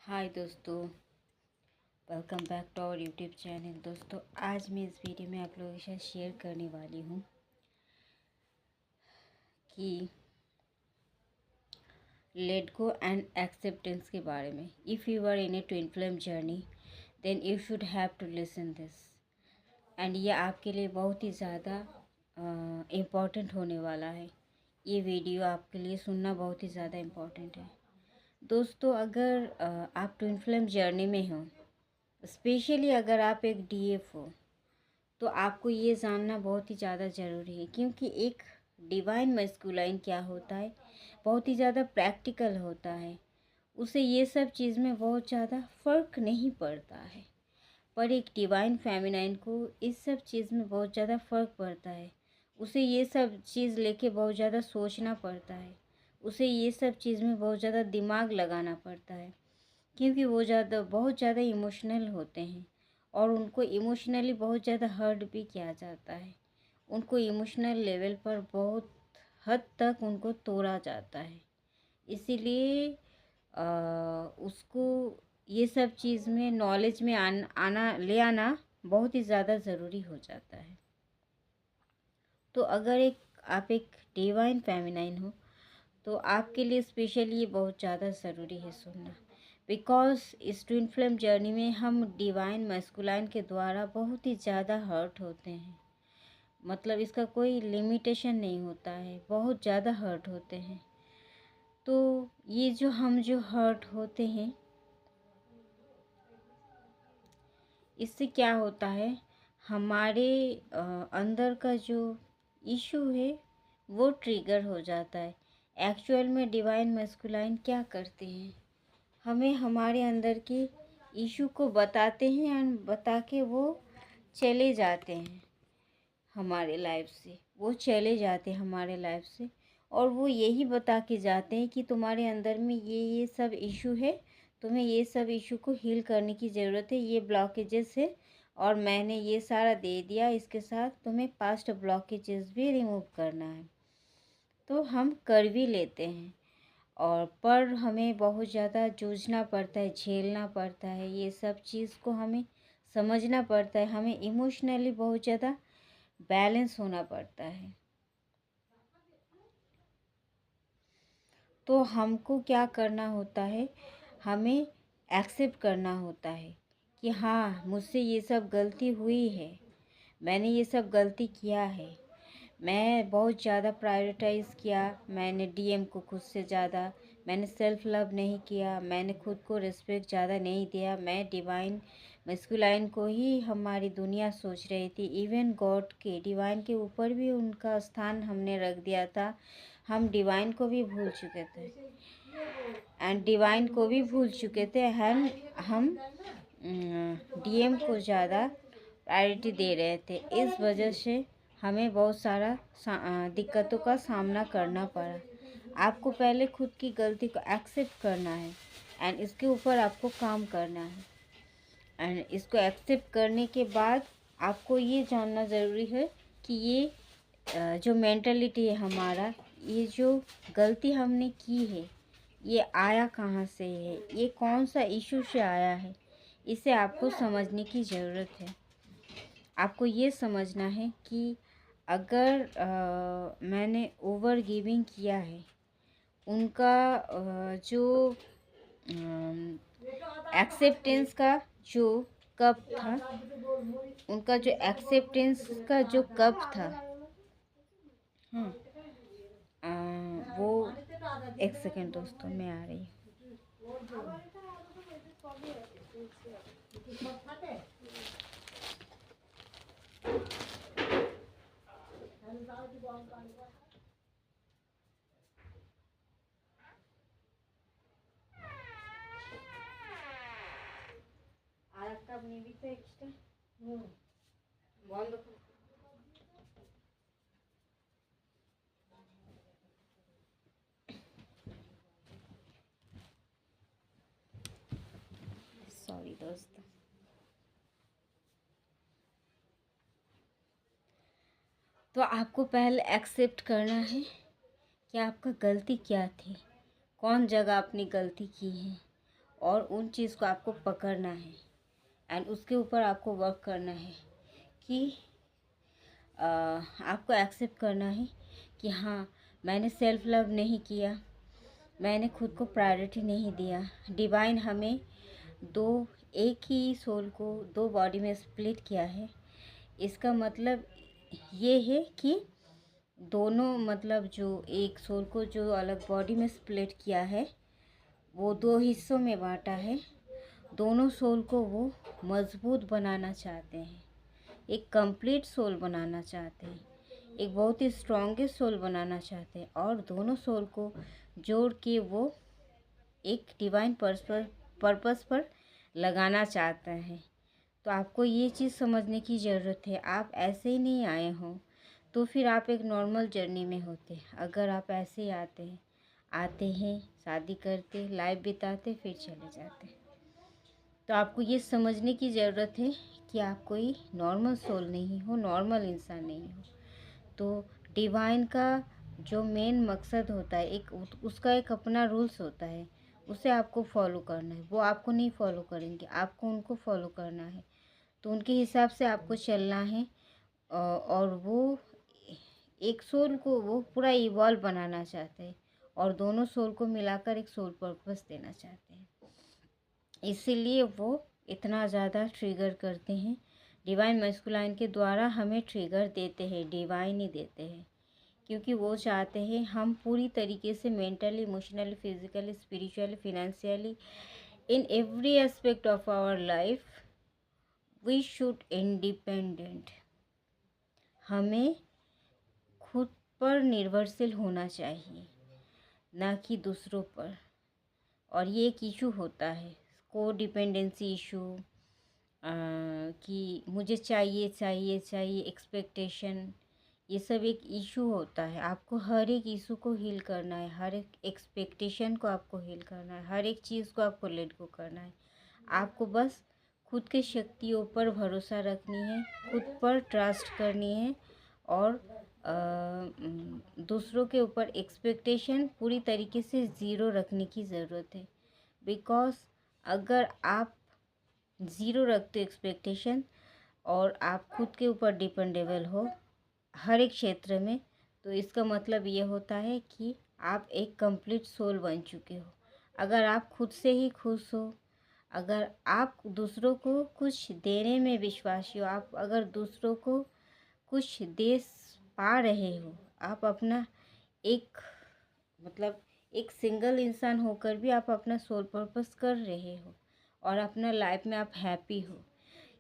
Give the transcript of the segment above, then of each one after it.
हाय दोस्तों, welcome back to our YouTube channel. दोस्तों, आज मैं इस वीडियो में आप लोगों के साथ शेयर करने वाली हूँ कि लेट गो एंड एक्सेप्टेंस के बारे में। If you are in a twin flame journey then you should have to listen this. And ये आपके लिए बहुत ही ज़्यादा इम्पॉर्टेंट होने वाला है। ये वीडियो आपके लिए सुनना बहुत ही ज़्यादा इम्पॉर्टेंट है। दोस्तों, अगर आप ट्विन फ्लेम जर्नी में हो, स्पेशली अगर आप एक डीएफ हो, तो आपको ये जानना बहुत ही ज़्यादा ज़रूरी है, क्योंकि एक डिवाइन मस्कुलाइन क्या होता है, बहुत ही ज़्यादा प्रैक्टिकल होता है। उसे ये सब चीज़ में बहुत ज़्यादा फ़र्क नहीं पड़ता है, पर एक डिवाइन फेमिनाइन को इस सब चीज़ में बहुत ज़्यादा फ़र्क पड़ता है। उसे ये सब चीज़ लेके बहुत ज़्यादा सोचना पड़ता है, उसे ये सब चीज़ में बहुत ज़्यादा दिमाग लगाना पड़ता है, क्योंकि वो बहुत ज़्यादा इमोशनल होते हैं और उनको इमोशनली बहुत ज़्यादा हर्ट भी किया जाता है। उनको इमोशनल लेवल पर बहुत हद तक उनको तोड़ा जाता है। इसीलिए उसको ये सब चीज़ में नॉलेज में आना बहुत ही ज़्यादा ज़रूरी हो जाता है। तो अगर आप एक डिवाइन फेमिनाइन हो, तो आपके लिए स्पेशली ये बहुत ज़्यादा ज़रूरी है सुनना। बिकॉज इस ट्विन फ्लेम जर्नी में हम डिवाइन मस्कुलाइन के द्वारा बहुत ही ज़्यादा हर्ट होते हैं। मतलब इसका कोई लिमिटेशन नहीं होता है, बहुत ज़्यादा हर्ट होते हैं। तो ये जो हर्ट होते हैं, इससे क्या होता है, हमारे अंदर का जो इशू है वो ट्रिगर हो जाता है। एक्चुअल में डिवाइन मस्कुलाइन क्या करते हैं, हमें हमारे अंदर के इशू को बताते हैं एंड बता के वो चले जाते हैं हमारे लाइफ से। वो चले जाते हैं हमारे लाइफ से और वो यही बता के जाते हैं कि तुम्हारे अंदर में ये सब इशू है, तुम्हें ये सब इशू को हील करने की ज़रूरत है, ये ब्लॉकेजेस है और मैंने ये सारा दे दिया, इसके साथ तुम्हें पास्ट ब्लॉकेजेस भी रिमूव करना है। तो हम कर भी लेते हैं और पर हमें बहुत ज़्यादा जूझना पड़ता है, झेलना पड़ता है, ये सब चीज़ को हमें समझना पड़ता है। हमें इमोशनली बहुत ज़्यादा बैलेंस होना पड़ता है। तो हमको क्या करना होता है, हमें एक्सेप्ट करना होता है कि हाँ, मुझसे ये सब गलती हुई है, मैंने ये सब गलती किया है, मैं बहुत ज़्यादा प्रायोरिटाइज़ किया, मैंने डीएम को खुद से ज़्यादा, मैंने सेल्फ लव नहीं किया, मैंने खुद को रिस्पेक्ट ज़्यादा नहीं दिया, मैं डिवाइन मस्कुलाइन को ही हमारी दुनिया सोच रही थी। इवन गॉड के, डिवाइन के ऊपर भी उनका स्थान हमने रख दिया था। हम डिवाइन को भी भूल चुके थे एंड डिवाइन को भी भूल चुके थे। हम डीएम को ज़्यादा प्रायोरिटी दे रहे थे। इस वजह से हमें बहुत सारा दिक्कतों का सामना करना पड़ा। आपको पहले खुद की गलती को एक्सेप्ट करना है एंड इसके ऊपर आपको काम करना है। एंड इसको एक्सेप्ट करने के बाद आपको ये जानना ज़रूरी है कि ये जो मेंटलिटी है हमारा, ये जो गलती हमने की है, ये आया कहाँ से है, ये कौन सा इशू से आया है, इसे आपको समझने की ज़रूरत है। आपको ये समझना है कि अगर मैंने ओवर गिविंग किया है, उनका जो एक्सेप्टेंस का जो कप था, उनका जो एक्सेप्टेंस का जो कप था, वो एक सेकेंड दोस्तों, मैं आ रही हूँ। सॉरी दोस्तों। तो आपको पहले एक्सेप्ट करना है कि आपका गलती क्या थी, कौन जगह आपने गलती की है, और उन चीज़ को आपको पकड़ना है एंड उसके ऊपर आपको वर्क करना है कि आपको एक्सेप्ट करना है कि हाँ, मैंने सेल्फ लव नहीं किया, मैंने खुद को प्रायोरिटी नहीं दिया। डिवाइन हमें एक ही सोल को दो बॉडी में स्प्लिट किया है। इसका मतलब ये है कि दोनों, मतलब जो एक सोल को जो अलग बॉडी में स्प्लिट किया है वो दो हिस्सों में बांटा है। दोनों सोल को वो मजबूत बनाना चाहते हैं, एक कंप्लीट सोल बनाना चाहते हैं, एक बहुत ही स्ट्रॉन्गेस्ट सोल बनाना चाहते हैं और दोनों सोल को जोड़ के वो एक डिवाइन पर्पस पर लगाना चाहता है। तो आपको ये चीज़ समझने की ज़रूरत है। आप ऐसे ही नहीं आए हों तो फिर आप एक नॉर्मल जर्नी में होते। अगर आप ऐसे ही आते हैं, शादी करते, लाइफ बिताते, फिर चले जाते। तो आपको ये समझने की ज़रूरत है कि आप कोई नॉर्मल सोल नहीं हो, नॉर्मल इंसान नहीं हो। तो डिवाइन का जो मेन मकसद होता है, उसका एक अपना रूल्स होता है, उसे आपको फॉलो करना है। वो आपको नहीं फॉलो करेंगे, आपको उनको फॉलो करना है। तो उनके हिसाब से आपको चलना है और वो एक सोल को वो पूरा इवॉल्व बनाना चाहते हैं और दोनों सोल को मिलाकर एक सोल पर्पस देना चाहते हैं। इसीलिए वो इतना ज़्यादा ट्रिगर करते हैं। डिवाइन मैस्कुलाइन के द्वारा हमें ट्रिगर देते हैं, डिवाइन ही देते हैं, क्योंकि वो चाहते हैं हम पूरी तरीके से mentally, emotionally, physically, spiritually, financially, in every aspect of our life we should independent. हमें खुद पर निर्भरशील होना चाहिए, ना कि दूसरों पर। और ये एक इशू होता है, को डिपेंडेंसी इशू, कि मुझे चाहिए चाहिए चाहिए, एक्सपेक्टेशन, ये सब एक इशू होता है। आपको हर एक इशू को हील करना है, हर एक एक्सपेक्टेशन को आपको हील करना है, हर एक चीज़ को आपको लेट गो करना है। आपको बस खुद के शक्तियों पर भरोसा रखनी है, खुद पर ट्रस्ट करनी है और दूसरों के ऊपर एक्सपेक्टेशन पूरी तरीके से ज़ीरो रखने की ज़रूरत है। बिकॉज़ अगर आप ज़ीरो रखते एक्सपेक्टेशन और आप खुद के ऊपर डिपेंडेबल हो हर एक क्षेत्र में, तो इसका मतलब ये होता है कि आप एक कंप्लीट सोल बन चुके हो। अगर आप खुद से ही खुश हो, अगर आप दूसरों को कुछ देने में विश्वासी हो, आप अगर दूसरों को कुछ दे पा रहे हो, आप अपना एक, मतलब एक सिंगल इंसान होकर भी आप अपना सोल पर्पस कर रहे हो और अपना लाइफ में आप हैप्पी हो,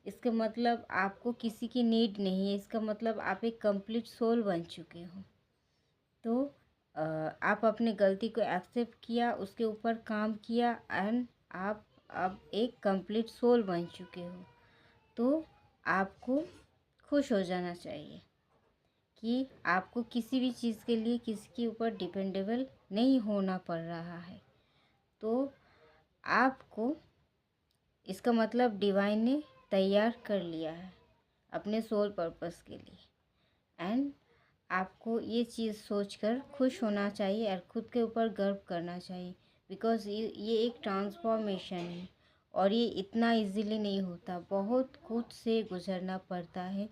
इसका मतलब आपको किसी की नीड नहीं है। इसका मतलब आप एक कंप्लीट सोल बन चुके हो। तो आप अपने गलती को एक्सेप्ट किया, उसके ऊपर काम किया एंड आप अब एक कंप्लीट सोल बन चुके हो। तो आपको खुश हो जाना चाहिए कि आपको किसी भी चीज़ के लिए किसी के ऊपर डिपेंडेबल नहीं होना पड़ रहा है। तो आपको, इसका मतलब डिवाइन ने तैयार कर लिया है अपने सोल पर्पस के लिए। एंड आपको ये चीज़ सोचकर खुश होना चाहिए और खुद के ऊपर गर्व करना चाहिए। बिकॉज़ ये एक ट्रांसफॉर्मेशन है और ये इतना इजीली नहीं होता, बहुत कुछ से गुजरना पड़ता है,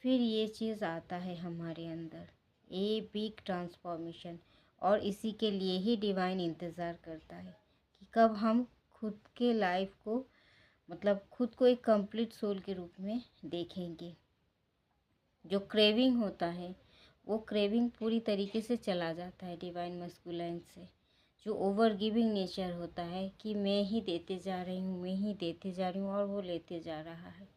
फिर ये चीज़ आता है हमारे अंदर, ये बिग ट्रांसफॉर्मेशन। और इसी के लिए ही डिवाइन इंतज़ार करता है कि कब हम खुद के लाइफ को, मतलब खुद को एक कंप्लीट सोल के रूप में देखेंगे। जो क्रेविंग होता है वो क्रेविंग पूरी तरीके से चला जाता है डिवाइन मस्कुलाइन से। जो ओवर गिविंग नेचर होता है कि मैं ही देते जा रही हूँ, मैं ही देते जा रही हूँ और वो लेते जा रहा है,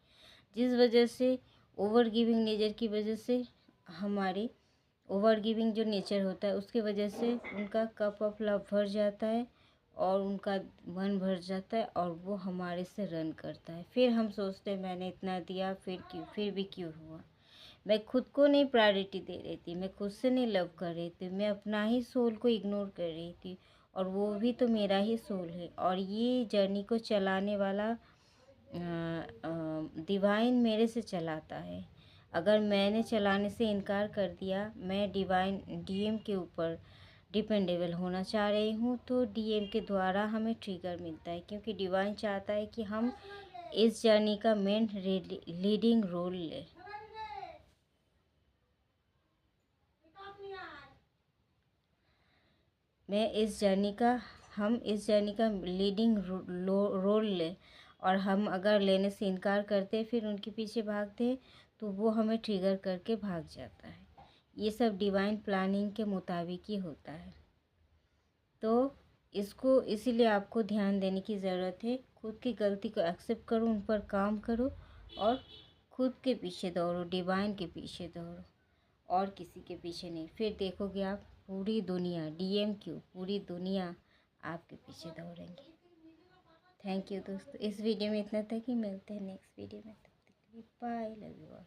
जिस वजह से ओवर गिविंग नेचर की वजह से हमारे ओवर गिविंग जो नेचर होता है उसकी वजह से उनका कप ऑफ लव भर जाता है और उनका मन भर जाता है और वो हमारे से रन करता है। फिर हम सोचते हैं मैंने इतना दिया, फिर भी क्यों हुआ। मैं खुद को नहीं प्रायोरिटी दे रही थी, मैं खुद से नहीं लव कर रही थी, मैं अपना ही सोल को इग्नोर कर रही थी और वो भी तो मेरा ही सोल है। और ये जर्नी को चलाने वाला डिवाइन मेरे से चलाता है। अगर मैंने चलाने से इनकार कर दिया, मैं डिवाइन डीएम के ऊपर डिपेंडेबल होना चाह रही हूँ, तो डीएम के द्वारा हमें ट्रिगर मिलता है, क्योंकि डिवाइन चाहता है कि हम इस जर्नी का मेन लीडिंग रोल लें। हम इस जर्नी का लीडिंग रोल लें, और हम अगर लेने से इनकार करते फिर उनके पीछे भागते, तो वो हमें ट्रिगर करके भाग जाता है। ये सब डिवाइन प्लानिंग के मुताबिक ही होता है। तो इसको इसीलिए आपको ध्यान देने की ज़रूरत है। खुद की गलती को एक्सेप्ट करो, उन पर काम करो, और खुद के पीछे दौड़ो, डिवाइन के पीछे दौड़ो, और किसी के पीछे नहीं। फिर देखोगे आप पूरी दुनिया, डीएम क्यों, पूरी दुनिया आपके पीछे दौड़ेंगे। थैंक यू दोस्तों, इस वीडियो में इतना तक ही। मिलते हैं नेक्स्ट वीडियो में, तब तक के लिए बाय, लव यू ऑल।